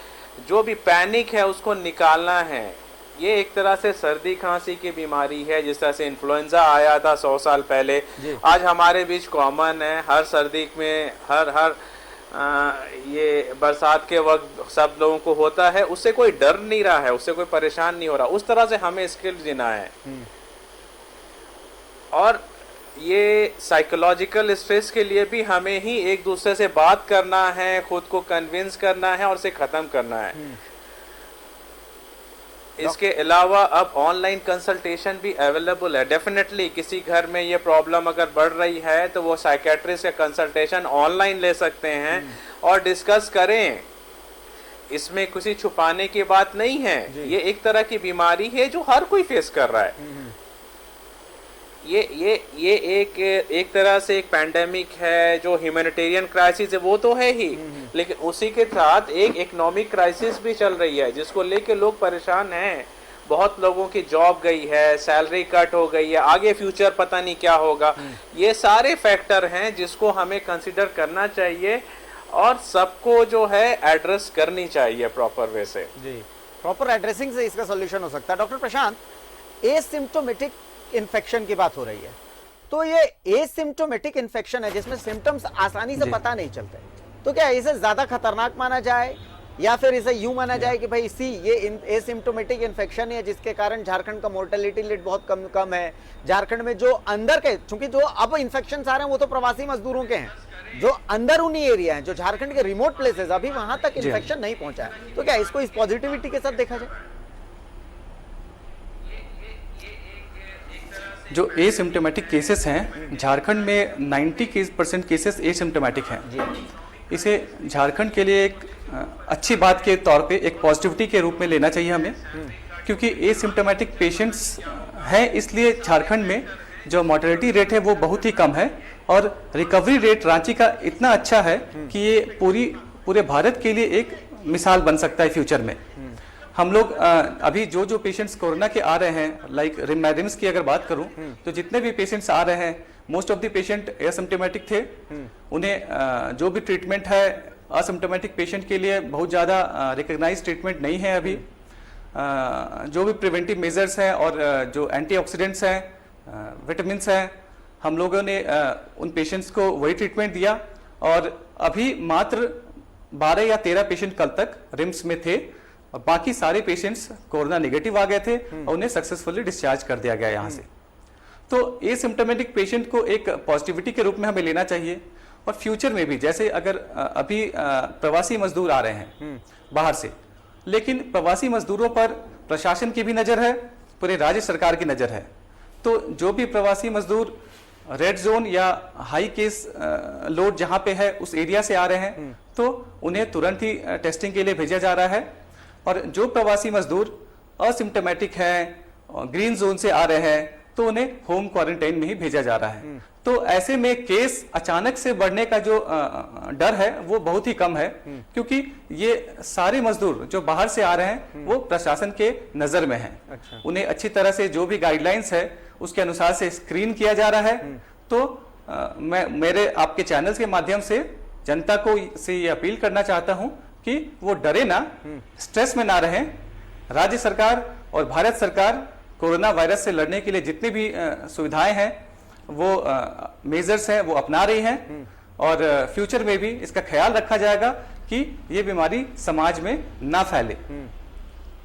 जो भी पैनिक है, उसको निकालना है। ये एक तरह से सर्दी खांसी की बीमारी है, जिस तरह से इन्फ्लुएंजा आया था 100 साल पहले, आज हमारे बीच कॉमन है। हर सर्दी में ये बरसात के वक्त सब लोगों को होता है, उससे कोई डर नहीं रहा है, उससे कोई परेशान नहीं हो रहा। उस तरह से हमें इसके जीना है। और ये साइकोलॉजिकल स्ट्रेस के लिए भी हमें ही एक दूसरे से बात करना है, खुद को कन्विंस करना है और उसे ख़त्म करना है। इसके अलावा अब ऑनलाइन कंसल्टेशन भी अवेलेबल है। डेफिनेटली किसी घर में ये प्रॉब्लम अगर बढ़ रही है तो वो साइकेट्रिस्ट का कंसल्टेशन ऑनलाइन ले सकते हैं और डिस्कस करें। इसमें किसी छुपाने की बात नहीं है, ये एक तरह की बीमारी है जो हर कोई फेस कर रहा है। ये एक तरह से एक पैंडेमिक है, जो ह्यूमैनिटेरियन क्राइसिस है वो तो है ही, लेकिन उसी के साथ एक इकोनॉमिक क्राइसिस भी चल रही है जिसको लेके लोग परेशान हैं। बहुत लोगों की जॉब गई है, सैलरी कट हो गई है, आगे फ्यूचर पता नहीं क्या होगा। ये सारे फैक्टर हैं जिसको हमें कंसिडर करना चाहिए और सबको जो है एड्रेस करनी चाहिए प्रॉपर वे से। जी, प्रॉपर एड्रेसिंग से इसका सोल्यूशन हो सकता है। डॉक्टर प्रशांत, एसिम्प्टोमेटिक इन्फेक्शन की बात हो रही है, तो ये एसिम्प्टोमेटिक इन्फेक्शन है जिसमें सिम्टम्स आसानी से पता नहीं चलते, तो क्या इसे ज्यादा खतरनाक माना जाए या फिर इसे यूं माना जाए कि भाई ये एसिम्प्टोमेटिक इन्फेक्शन है जिसके कारण झारखंड का मोर्टेलिटी रेट बहुत कम है। झारखंड में जो अंदर के, चूंकि जो अब इन्फेक्शन आ रहे हैं वो तो प्रवासी मजदूरों के हैं, जो अंदर उन्हीं एरिया हैं, जो झारखंड के रिमोट प्लेसेस, अभी वहां तक इन्फेक्शन नहीं पहुंचा है, तो क्या इसको इस पॉजिटिविटी के साथ देखा जाए? जो एसिम्प्टोमेटिक केसेस हैं झारखंड में 90% केसेस एसिम्प्टोमेटिक हैं। इसे झारखंड के लिए एक अच्छी बात के तौर पे एक पॉजिटिविटी के रूप में लेना चाहिए हमें, क्योंकि एसिम्प्टोमेटिक पेशेंट्स हैं, इसलिए झारखंड में जो मोर्टेलिटी रेट है वो बहुत ही कम है और रिकवरी रेट रांची का इतना अच्छा है कि ये पूरे भारत के लिए एक मिसाल बन सकता है फ्यूचर में। हम लोग अभी जो पेशेंट्स कोरोना के आ रहे हैं, लाइक रिम्स की अगर बात करूं तो जितने भी पेशेंट्स आ रहे हैं most of the patient asymptomatic थे। उन्हें जो भी ट्रीटमेंट है असिम्प्टोमेटिक पेशेंट के लिए बहुत ज़्यादा रिकग्नाइज ट्रीटमेंट नहीं है अभी। जो भी प्रिवेंटिव मेजर्स हैं और जो एंटीऑक्सीडेंट्स हैं, विटामिन हैं, हम लोगों ने उन पेशेंट्स को वही ट्रीटमेंट दिया और अभी मात्र 12 या 13 पेशेंट कल तक रिम्स में थे और बाकी सारे पेशेंट्स कोरोना नेगेटिव आ गए थे और उन्हें सक्सेसफुली डिस्चार्ज कर दिया गया यहाँ से। तो एसिम्प्टोमेटिक पेशेंट को एक पॉजिटिविटी के रूप में हमें लेना चाहिए और फ्यूचर में भी, जैसे अगर अभी प्रवासी मजदूर आ रहे हैं बाहर से, लेकिन प्रवासी मजदूरों पर प्रशासन की भी नज़र है, पूरे राज्य सरकार की नज़र है। तो जो भी प्रवासी मजदूर रेड जोन या हाई केस लोड जहां पे है उस एरिया से आ रहे हैं तो उन्हें तुरंत ही टेस्टिंग के लिए भेजा जा रहा है और जो प्रवासी मजदूर असिम्प्टोमेटिक हैं, ग्रीन जोन से आ रहे हैं तो उन्हें होम क्वारंटाइन में ही भेजा जा रहा है। तो ऐसे में केस अचानक से बढ़ने का जो डर है वो बहुत ही कम है, क्योंकि ये सारे मजदूर जो बाहर से आ रहे हैं वो प्रशासन के नजर में हैं। अच्छा। उन्हें अच्छी तरह से जो भी गाइडलाइंस है उसके अनुसार से स्क्रीन किया जा रहा है। तो मैं मेरे आपके चैनल्स के माध्यम से जनता को से ये अपील करना चाहता हूं कि वो डरे ना, स्ट्रेस में ना रहें। राज्य सरकार और भारत सरकार कोरोना वायरस से लड़ने के लिए जितनी भी सुविधाएं हैं वो मेजर्स हैं वो अपना रही हैं और फ्यूचर में भी इसका ख्याल रखा जाएगा कि ये बीमारी समाज में ना फैले।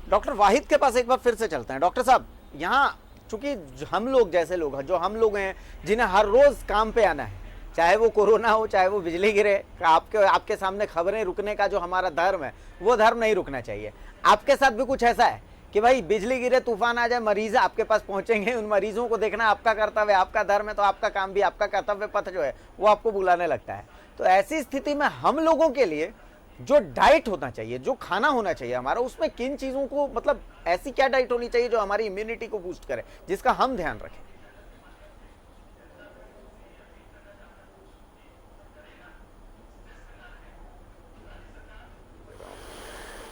डॉक्टर वाहिद के पास एक बार फिर से चलते हैं। डॉक्टर साहब, यहाँ चूंकि हम लोग जैसे लोग हैं, जो हम लोग हैं जिन्हें हर रोज काम पे आना है, चाहे वो कोरोना हो चाहे वो बिजली गिरे, आपके सामने खबरें रुकने का जो हमारा धर्म है वो धर्म नहीं रुकना चाहिए। आपके साथ भी कुछ ऐसा है कि भाई बिजली गिरे, तूफान आ जाए, मरीज आपके पास पहुंचेंगे, उन मरीजों को देखना आपका कर्तव्य, आपका धर्म है, तो आपका काम भी, आपका कर्तव्य पथ जो है वो आपको बुलाने लगता है। तो ऐसी स्थिति में हम लोगों के लिए जो डाइट होना चाहिए, जो खाना होना चाहिए हमारा, उसमें किन चीजों को, मतलब ऐसी क्या डाइट होनी चाहिए जो हमारी इम्यूनिटी को बूस्ट करे, जिसका हम ध्यान रखें?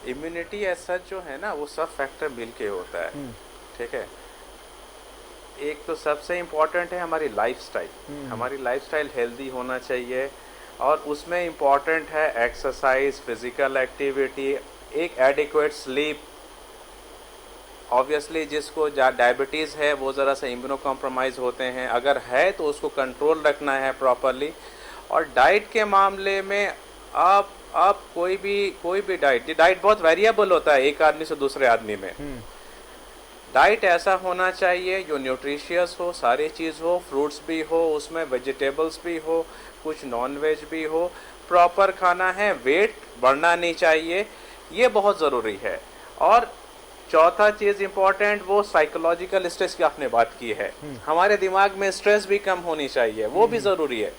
इम्यूनिटी एज सच जो है ना वो सब फैक्टर मिल के होता है। ठीक है, एक तो सबसे इम्पोर्टेंट है हमारी लाइफस्टाइल। हमारी लाइफस्टाइल हेल्दी होना चाहिए और उसमें इम्पोर्टेंट है एक्सरसाइज, फिजिकल एक्टिविटी, एक एडिक्वेट स्लीप। ऑब्वियसली जिसको डायबिटीज़ है वो ज़रा सा इम्यूनो कॉम्प्रोमाइज़ होते हैं, अगर है तो उसको कंट्रोल रखना है प्रॉपरली। और डाइट के मामले में आप कोई भी डाइट बहुत वेरिएबल होता है एक आदमी से दूसरे आदमी में। डाइट ऐसा होना चाहिए जो न्यूट्रिशियस हो, सारी चीज़ हो, फ्रूट्स भी हो, उसमें वेजिटेबल्स भी हो, कुछ नॉन वेज भी हो, प्रॉपर खाना है, वेट बढ़ना नहीं चाहिए, ये बहुत ज़रूरी है। और चौथा चीज इंपॉर्टेंट वो साइकोलॉजिकल स्ट्रेस की आपने बात की है। हमारे दिमाग में स्ट्रेस भी कम होनी चाहिए, वो भी जरूरी है।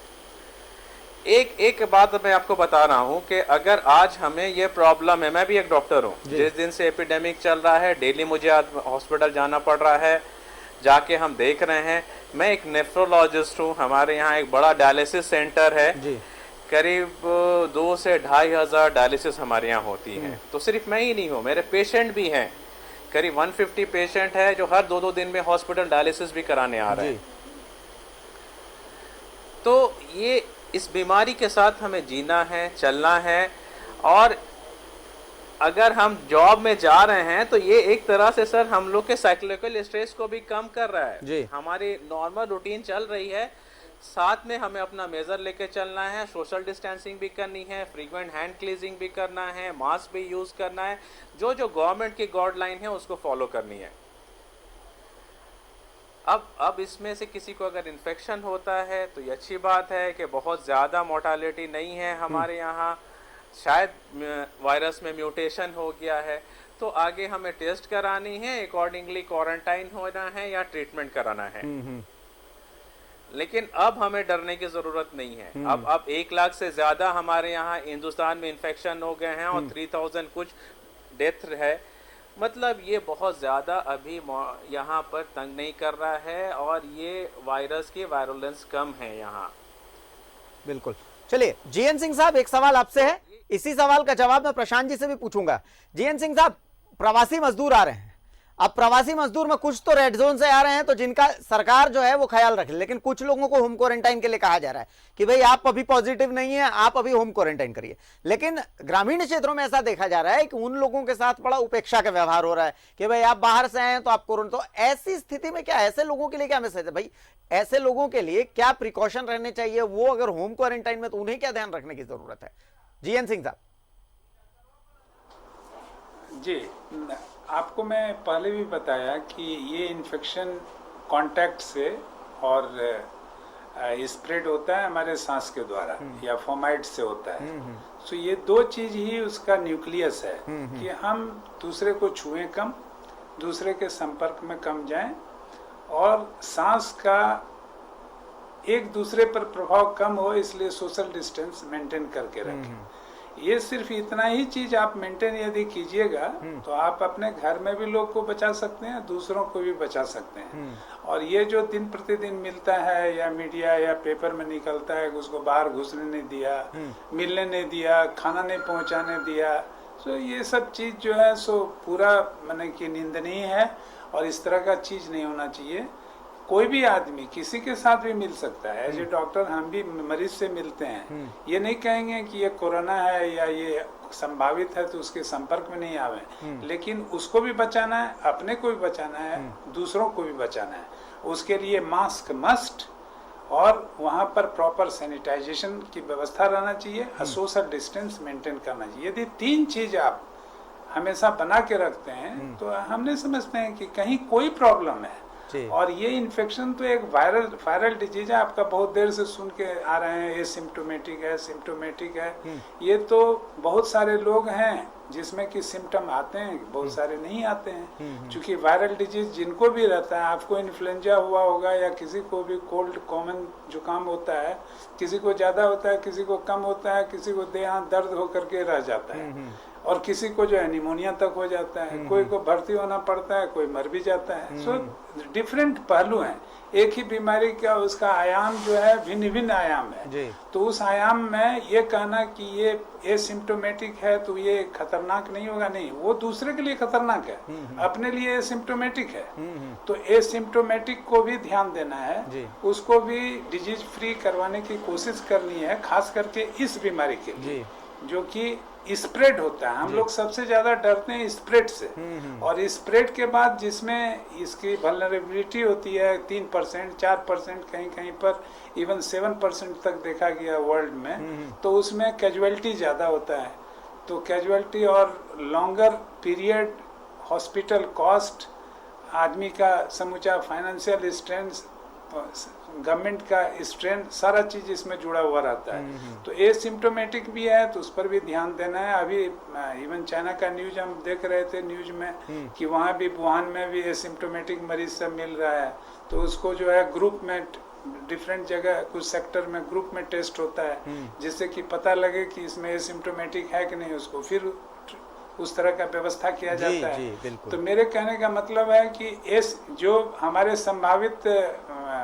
एक बात मैं आपको बता रहा हूँ कि अगर आज हमें ये प्रॉब्लम है, मैं भी एक डॉक्टर हूँ, जिस दिन से एपिडेमिक चल रहा है डेली मुझे हॉस्पिटल जाना पड़ रहा है, जाके हम देख रहे हैं। मैं एक नेफ्रोलॉजिस्ट हूँ, हमारे यहाँ एक बड़ा डायलिसिस सेंटर है, करीब 2 से 2,500 हजार डायलिसिस हमारे यहाँ होती है। तो सिर्फ मैं ही नहीं हूँ, मेरे पेशेंट भी हैं, करीब 150 पेशेंट है जो हर 2-2 दिन में हॉस्पिटल डायलिसिस भी कराने आ रहे हैं। तो ये इस बीमारी के साथ हमें जीना है, चलना है। और अगर हम जॉब में जा रहे हैं तो ये एक तरह से सर हम लोग के साइकोलॉजिकल स्ट्रेस को भी कम कर रहा है। हमारी नॉर्मल रूटीन चल रही है, साथ में हमें अपना मेजर लेके चलना है, सोशल डिस्टेंसिंग भी करनी है, फ्रीक्वेंट हैंड क्लीजिंग भी करना है, मास्क भी यूज करना है, जो गवर्नमेंट की गाइडलाइन है उसको फॉलो करनी है। अब इसमें से किसी को अगर इन्फेक्शन होता है तो ये अच्छी बात है कि बहुत ज़्यादा मोर्टालिटी नहीं है हमारे यहाँ, शायद वायरस में म्यूटेशन हो गया है, तो आगे हमें टेस्ट करानी है, अकॉर्डिंगली क्वारंटाइन होना है या ट्रीटमेंट कराना है। लेकिन अब हमें डरने की जरूरत नहीं है। अब 1 लाख से ज्यादा हमारे यहाँ हिंदुस्तान में इन्फेक्शन हो गए हैं और 3000 कुछ डेथ है। मतलब ये बहुत ज़्यादा अभी यहाँ पर तंग नहीं कर रहा है और ये वायरस की वायरुलेंस कम है यहाँ। बिल्कुल। चलिए जीएन सिंह साहब, एक सवाल आपसे है, इसी सवाल का जवाब मैं प्रशांत जी से भी पूछूंगा। जीएन सिंह साहब, प्रवासी मजदूर आ रहे हैं, अब प्रवासी मजदूर में कुछ तो रेड जोन से आ रहे हैं तो जिनका सरकार जो है वो ख्याल रखे, लेकिन कुछ लोगों को होम क्वारंटाइन के लिए कहा जा रहा है कि भाई आप अभी पॉजिटिव नहीं है, आप अभी होम क्वारंटाइन करिए। लेकिन ग्रामीण क्षेत्रों में ऐसा देखा जा रहा है कि उन लोगों के साथ बड़ा उपेक्षा का व्यवहार हो रहा है कि भाई आप बाहर से आए हैं तो आप कोरोना। तो ऐसी स्थिति में क्या ऐसे लोगों के लिए क्या मैसेज है भाई, ऐसे लोगों के लिए क्या प्रिकॉशन रहने चाहिए, वो अगर होम क्वारंटाइन में तो उन्हें क्या ध्यान रखने की जरूरत है? जीएन सिंह साहब जी, आपको मैं पहले भी बताया कि ये इन्फेक्शन कांटेक्ट से और स्प्रेड होता है हमारे सांस के द्वारा या फोमाइट से होता है। तो ये 2 चीज ही उसका न्यूक्लियस है कि हम दूसरे को छुएं कम, दूसरे के संपर्क में कम जाएं और सांस का एक दूसरे पर प्रभाव कम हो, इसलिए सोशल डिस्टेंस मेंटेन करके रखें। ये सिर्फ इतना ही चीज आप मेंटेन यदि कीजिएगा तो आप अपने घर में भी लोग को बचा सकते हैं, दूसरों को भी बचा सकते हैं। और ये जो दिन प्रतिदिन मिलता है या मीडिया या पेपर में निकलता है, उसको बाहर घुसने नहीं दिया, मिलने नहीं दिया, खाना नहीं पहुंचाने दिया, तो ये सब चीज जो है सो पूरा माने कि निंदनीय है और इस तरह का चीज नहीं होना चाहिए। कोई भी आदमी किसी के साथ भी मिल सकता है। एज ए डॉक्टर हम भी मरीज से मिलते हैं, ये नहीं कहेंगे कि ये कोरोना है या ये संभावित है तो उसके संपर्क में नहीं आवे, लेकिन उसको भी बचाना है, अपने को भी बचाना है, दूसरों को भी बचाना है। उसके लिए मास्क मस्ट और वहाँ पर प्रॉपर सैनिटाइजेशन की व्यवस्था रहना चाहिए और सोशल डिस्टेंस मेंटेन करना चाहिए। यदि 3 चीज आप हमेशा बना के रखते हैं तो हम नहीं समझते हैं कि कहीं कोई प्रॉब्लम है। और ये इन्फेक्शन तो एक वायरल डिजीज है, आपका बहुत देर से सुन के आ रहे हैं ये सिम्टोमेटिक है, सिम्टोमेटिक है। ये तो बहुत सारे लोग हैं जिसमें कि सिम्टम आते हैं, बहुत सारे नहीं आते हैं। क्योंकि वायरल डिजीज जिनको भी रहता है, आपको इन्फ्लुएंजा हुआ होगा या किसी को भी कोल्ड कॉमन जुकाम होता है, किसी को ज्यादा होता है, किसी को कम होता है, किसी को देह हाथ दर्द होकर के रह जाता है और किसी को जो है निमोनिया तक हो जाता है, कोई को भर्ती होना पड़ता है, कोई मर भी जाता है। सो डिफरेंट पहलू हैं, एक ही बीमारी का उसका आयाम जो है भिन्न भिन्न आयाम है। तो उस आयाम में ये कहना कि ये एसिम्प्टोमेटिक है तो ये खतरनाक नहीं होगा, नहीं, वो दूसरे के लिए खतरनाक है, अपने लिए एसिम्प्टोमेटिक है। तो एसिम्प्टोमेटिक को भी ध्यान देना है, उसको भी डिजीज फ्री करवाने की कोशिश करनी है, खास करके इस बीमारी के लिए जो कि स्प्रेड होता है। हम लोग सबसे ज्यादा डरते हैं स्प्रेड से, और स्प्रेड के बाद जिसमें इसकी वल्नरेबिलिटी होती है 3%, 4%, कहीं कहीं पर इवन 7% तक देखा गया वर्ल्ड में, तो उसमें कैजुअलिटी ज्यादा होता है। तो कैजुअलिटी और लॉन्गर पीरियड हॉस्पिटल कॉस्ट, आदमी का समूचा फाइनेंशियल स्ट्रेंथ गवर्नमेंट का स्ट्रेन सारा चीज इसमें जुड़ा हुआ रहता है। तो एसिम्टोमेटिक भी है तो उस पर भी ध्यान देना है। अभी इवन चाइना का न्यूज हम देख रहे थे न्यूज में कि वहाँ भी वुहान में भी एसिम्टोमेटिक मरीज सब मिल रहा है, तो उसको जो है ग्रुप में डिफरेंट जगह कुछ सेक्टर में ग्रुप में टेस्ट होता है जिससे कि पता लगे कि इसमें एसिम्टोमेटिक है कि नहीं, उसको फिर उस तरह का व्यवस्था किया जाता है। तो मेरे कहने का मतलब है कि जो हमारे संभावित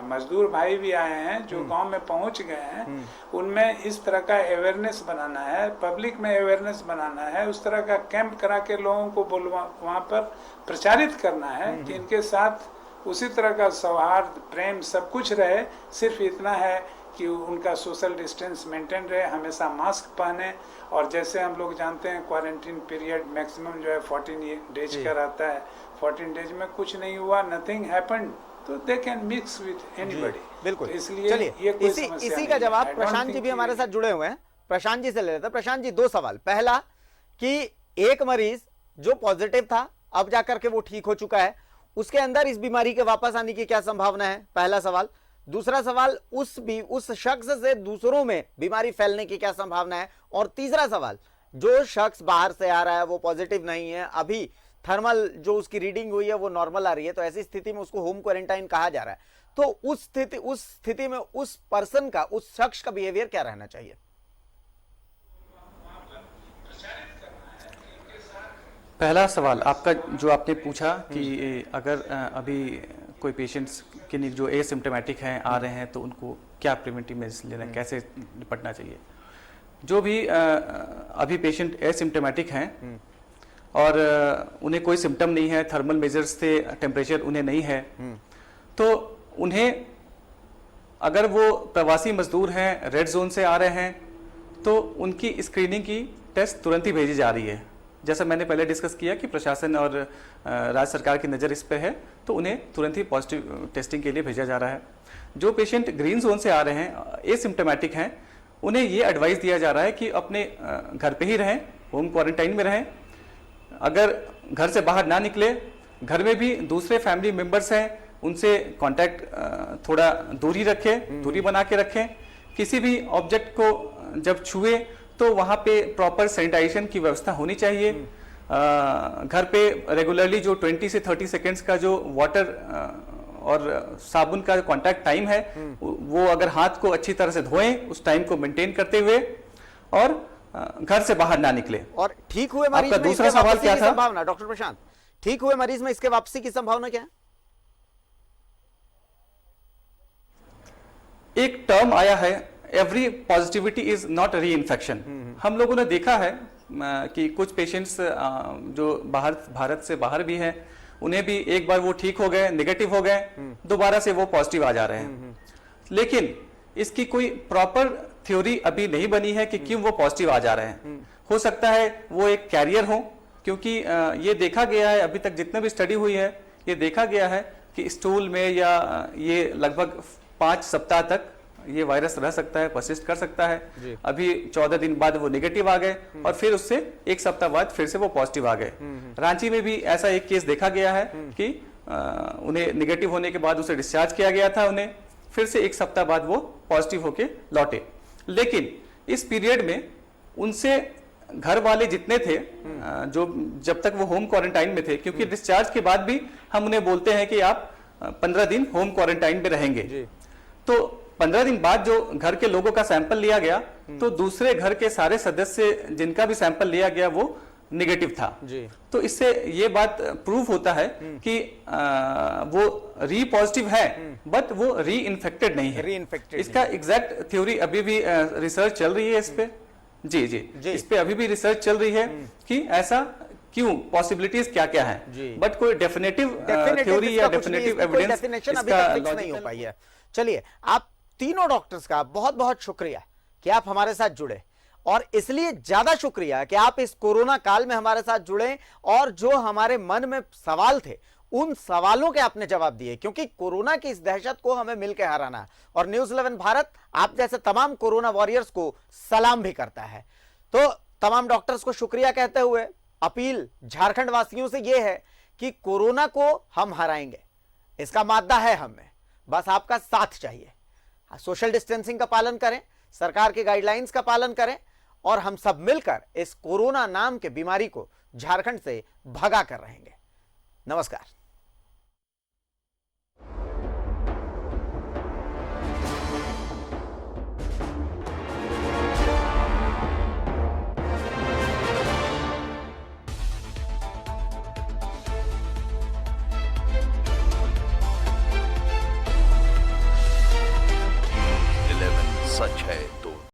मजदूर भाई भी आए हैं जो गांव में पहुंच गए हैं, उनमें इस तरह का अवेयरनेस बनाना है, पब्लिक में अवेयरनेस बनाना है, उस तरह का कैंप करा के लोगों को वहाँ पर प्रचारित करना है कि इनके साथ उसी तरह का सौहार्द प्रेम सब कुछ रहे। सिर्फ इतना है कि उनका सोशल डिस्टेंस मेंटेन रहे, हमेशा मास्क पहने, और जैसे हम लोग जानते हैं क्वारंटीन पीरियड मैक्सिमम जो है 14 डेज का रहता है। 14 डेज में कुछ नहीं हुआ, नथिंग हैपेंड, तो they can mix with anybody. बिल्कुल। इसलिए चलिए ये कोई समस्या इसी का नहीं जवाब है। I don't Prashant ji think भी हमारे कि- साथ जुड़े हुए हैं, प्रशांत जी से ले लेते हैं। प्रशांत जी, 2 सवाल। पहला कि एक मरीज जो पॉजिटिव था अब जाकर के वो ठीक हो चुका है, उसके अंदर इस बीमारी के वापस आने की क्या संभावना है, पहला सवाल। दूसरा सवाल, उस शख्स से दूसरों में बीमारी फैलने की क्या संभावना है। और तीसरा सवाल, जो शख्स बाहर से आ रहा है वो पॉजिटिव नहीं है, अभी थर्मल जो उसकी रीडिंग हुई है वो नॉर्मल आ रही है, तो ऐसी स्थिति में उसको होम क्वारंटाइन कहा जा रहा है, तो उस स्थिति में उस पर्सन का, उस शख्स का बिहेवियर क्या रहना चाहिए? पहला सवाल आपका जो आपने पूछा कि अगर अभी कोई पेशेंट्स के जो एसिम्टोमेटिक हैं आ रहे हैं तो उनको क्या प्रिवेंटिव मेजर्स लेना है, कैसे निपटना चाहिए। जो भी अभी पेशेंट एसिम्टोमेटिक हैं और उन्हें कोई सिम्टम नहीं है, थर्मल मेजर्स से टेम्परेचर उन्हें नहीं है, तो उन्हें, अगर वो प्रवासी मजदूर हैं, रेड जोन से आ रहे हैं, तो उनकी स्क्रीनिंग की टेस्ट तुरंत ही भेजी जा रही है। जैसा मैंने पहले डिस्कस किया कि प्रशासन और राज्य सरकार की नज़र इस पर है, तो उन्हें तुरंत ही पॉजिटिव टेस्टिंग के लिए भेजा जा रहा है। जो पेशेंट ग्रीन जोन से आ रहे हैं, एसिम्टोमेटिक हैं, उन्हें ये एडवाइस दिया जा रहा है कि अपने घर पे ही रहें, होम क्वारंटाइन में रहें। अगर घर से बाहर ना निकले, घर में भी दूसरे फैमिली मेंबर्स हैं उनसे कांटेक्ट थोड़ा दूरी रखें, दूरी बना के रखें। किसी भी ऑब्जेक्ट को जब छुए तो वहाँ पे प्रॉपर सैनिटाइजेशन की व्यवस्था होनी चाहिए। घर पे रेगुलरली जो 20 से 30 सेकेंड्स का जो वाटर और साबुन का कांटेक्ट टाइम है, वो अगर हाथ को अच्छी तरह से धोएं, उस टाइम को मेंटेन करते हुए, और घर से बाहर ना निकले। और ठीक हुए मरीज आपका में दूसरा इसके सवाल वापसी क्या की था? संभावना, डॉक्टर प्रशांत, ठीक हुए मरीज में इसके वापसी की संभावना क्या है? एक टर्म आया है, एवरी पॉजिटिविटी इज नॉट री इन्फेक्शन। हम लोगों ने देखा है कि कुछ पेशेंट्स जो भारत से बाहर भी हैं, उन्हें भी एक बार वो ठीक हो गए, नेगेटिव हो गए, दोबारा से वो पॉजिटिव आ जा रहे हैं। लेकिन इसकी कोई प्रॉपर थ्योरी अभी नहीं बनी है कि क्यों वो पॉजिटिव आ जा रहे हैं। हो सकता है वो एक कैरियर हो, क्योंकि ये देखा गया है, अभी तक जितने भी स्टडी हुई है, ये देखा गया है कि स्टूल में या ये लगभग 5 सप्ताह तक ये वायरस रह सकता है, परसिस्ट कर सकता है। अभी 14 दिन बाद वो नेगेटिव आ गए और फिर उससे 1 सप्ताह बाद फिर से वो पॉजिटिव आ गए। रांची में भी ऐसा एक केस देखा गया है कि उन्हें नेगेटिव होने के बाद उसे डिस्चार्ज किया गया था, उन्हें फिर से 1 सप्ताह बाद वो पॉजिटिव होके लौटे। लेकिन इस पीरियड में उनसे घर वाले जितने थे, जो जब तक वो होम क्वारंटाइन में थे, क्योंकि डिस्चार्ज के बाद भी हम उन्हें बोलते हैं कि आप 15 दिन होम क्वारंटाइन में रहेंगे, तो 15 दिन बाद जो घर के लोगों का सैंपल लिया गया, तो दूसरे घर के सारे सदस्य जिनका भी सैंपल लिया गया वो नेगेटिव था। तो इससे ये बात प्रूव होता है कि वो री पॉजिटिव है, बट वो री इन्फेक्टेड नहीं है। इसका एग्जैक्ट थ्योरी अभी भी रिसर्च चल रही है इस पे। जी, इस पे अभी भी रिसर्च चल रही है कि ऐसा क्यों, पॉसिबिलिटीज क्या क्या है, बट कोई डेफिनेटिव थ्योरी या डेफिनेटिव एविडेंस इसका नहीं हो पाई है। चलिए, आप तीनों डॉक्टर्स का बहुत बहुत शुक्रिया कि आप हमारे साथ जुड़े, और इसलिए ज्यादा शुक्रिया कि आप इस कोरोना काल में हमारे साथ जुड़े और जो हमारे मन में सवाल थे उन सवालों के आपने जवाब दिए, क्योंकि कोरोना की इस दहशत को हमें मिलकर हराना है। और न्यूज़ 11 भारत आप जैसे तमाम कोरोना वॉरियर्स को सलाम भी करता है। तो तमाम डॉक्टर्स को शुक्रिया कहते हुए अपील झारखंड वासियों से यह है कि कोरोना को हम हराएंगे, इसका मादा है हम में, बस आपका साथ चाहिए। सोशल डिस्टेंसिंग का पालन करें, सरकार के गाइडलाइंस का पालन करें और हम सब मिलकर इस कोरोना नाम के बीमारी को झारखंड से भगा कर रहेंगे। नमस्कार। सच है